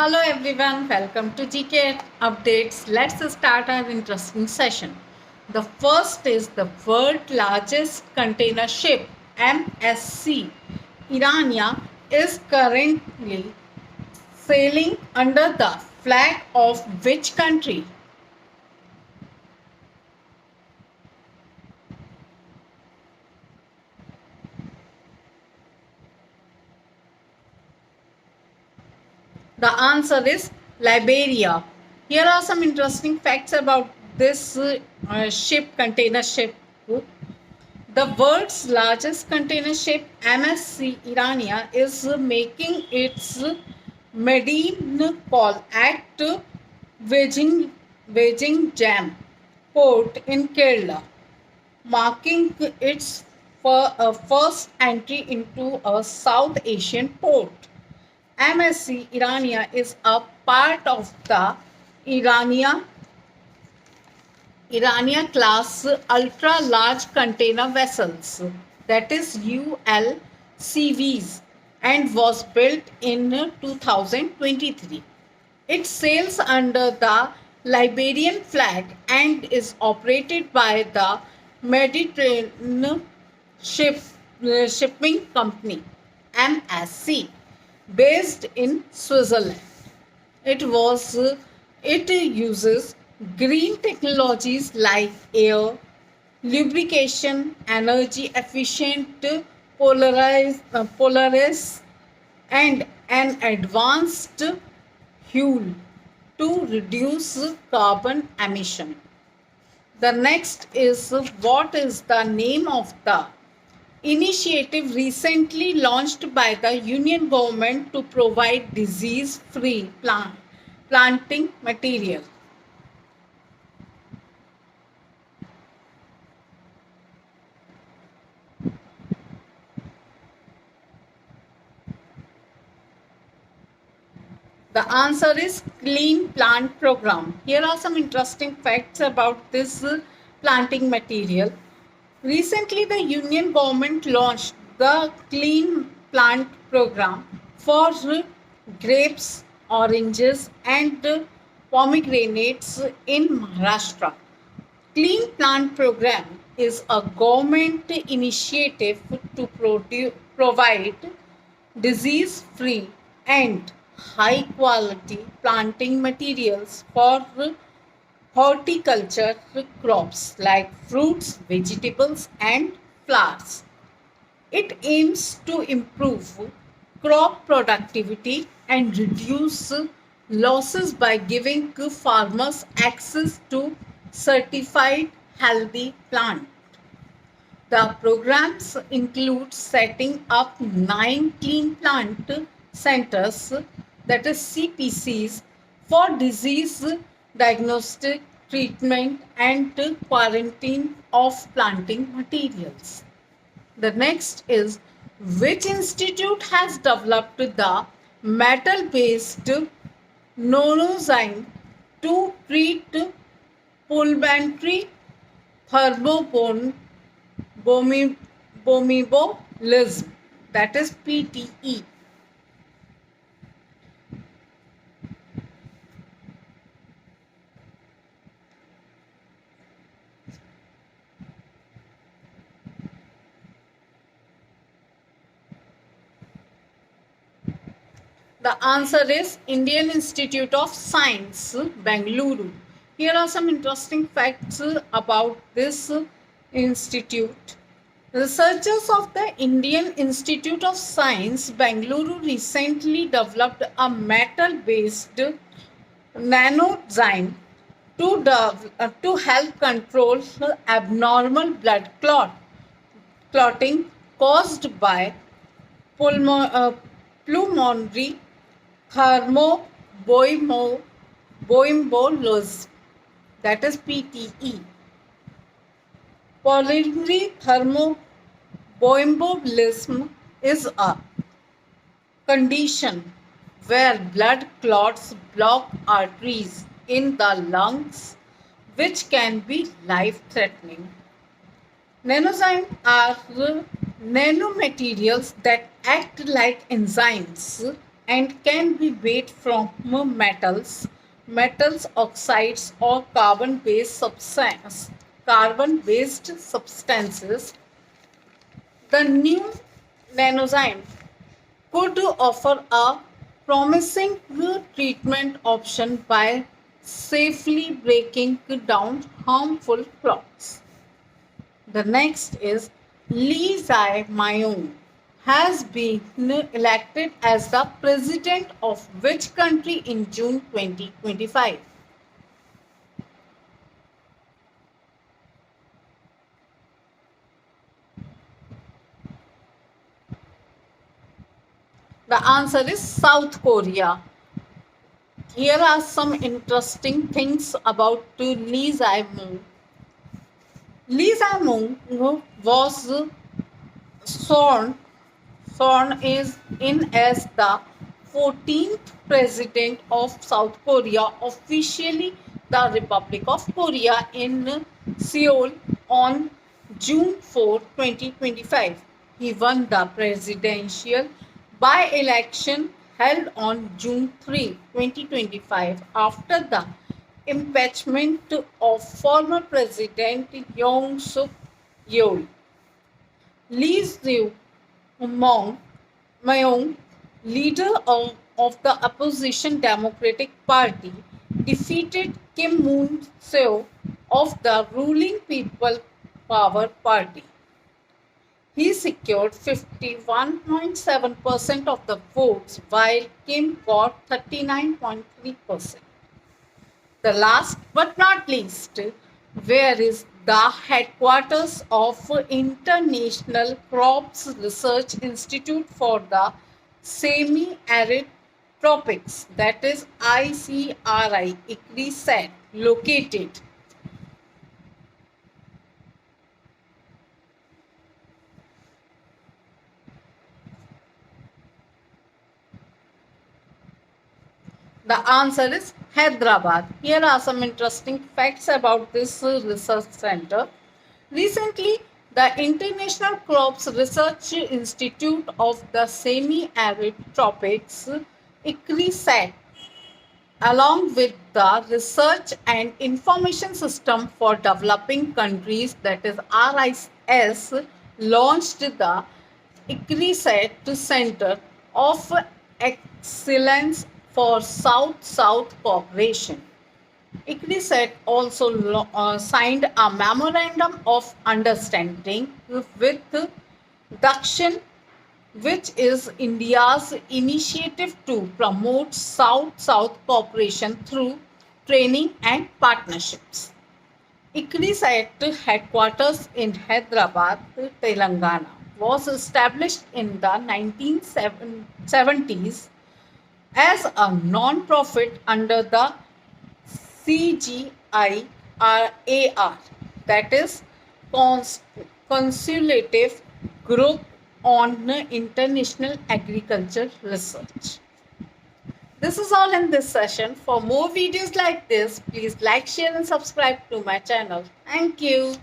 Hello everyone, welcome to GK Updates. Let's start our interesting session. The first is the world's largest container ship, MSC Irania, is currently sailing under the flag of which country? The answer is Liberia. Here are some interesting facts about this container ship. The world's largest container ship, MSC Irania, is making its maiden call at Beijing Jam port in Kerala, marking its first entry into a South Asian port. MSC Irania is a part of the Irania Irania class ultra large container vessels, that is ULCVs, and was built in 2023. It sails under the Liberian flag and is operated by the Mediterranean Shipping Company MSC, based in Switzerland. It was it uses green technologies like air, lubrication, energy efficient Polaris, and an advanced fuel to reduce carbon emission. The next is what is the name of the initiative recently launched by the Union government to provide disease free planting material? The answer is Clean Plant Program. Here are some interesting facts about this planting material. Recently, the Union government launched the Clean Plant Program for grapes, oranges, and pomegranates in Maharashtra. Clean Plant Program is a government initiative to provide disease-free and high-quality planting materials for horticulture crops like fruits, vegetables, and flowers. It aims to improve crop productivity and reduce losses by giving farmers access to certified healthy plants. The programs include setting up 9 clean plant centers, that is CPCs, for disease diagnostic, treatment, and quarantine of planting materials. The next is which institute has developed the metal based nanozyme to treat pulmonary thermobone bomibolism, that is PTE. The answer is Indian Institute of Science, Bengaluru. Here are some interesting facts about this institute. Researchers of the Indian Institute of Science, Bengaluru, recently developed a metal-based nanozyme to help control abnormal clotting caused by pulmonary thromboembolism, that is PTE. Pulmonary thromboembolism is a condition where blood clots block arteries in the lungs, which can be life threatening. Nanozymes are nanomaterials that act like enzymes and can be made from metals, oxides, or carbon-based substances. The new nanozyme could offer a promising treatment option by safely breaking down harmful clots. The next is Lee Jae-myung has been elected as the president of which country in June 2025? The answer is South Korea. Here are some interesting things about Lee Jae-myung. Lee Jae-myung was sworn is in as the 14th president of South Korea, officially the Republic of Korea, in Seoul on June 4, 2025. He won the presidential by-election held on June 3, 2025 after the impeachment of former President Yoon Suk Yeol. Lee Myung, leader of the opposition Democratic Party, defeated Kim Moon-seo of the ruling People Power Party. He secured 51.7% of the votes, while Kim got 39.3%. The last but not least, where is the headquarters of International Crops Research Institute for the Semi-Arid Tropics, that is ICRI, ICRISAT, located? The answer is Hyderabad. Here are some interesting facts about this research center. Recently, the International Crops Research Institute of the Semi-Arid Tropics, ICRISAT, along with the Research and Information System for Developing Countries, that is RIS, launched the ICRISAT Center of Excellence for South-South Cooperation. ICRISAT also signed a memorandum of understanding with Dakshin, which is India's initiative to promote South-South cooperation through training and partnerships. ICRISAT headquarters in Hyderabad, Telangana, was established in the 1970s as a non-profit under the CGIAR, that is Consultative Group on International Agriculture Research. This is all in this session. For more videos like this, please like, share and subscribe to my channel. Thank you.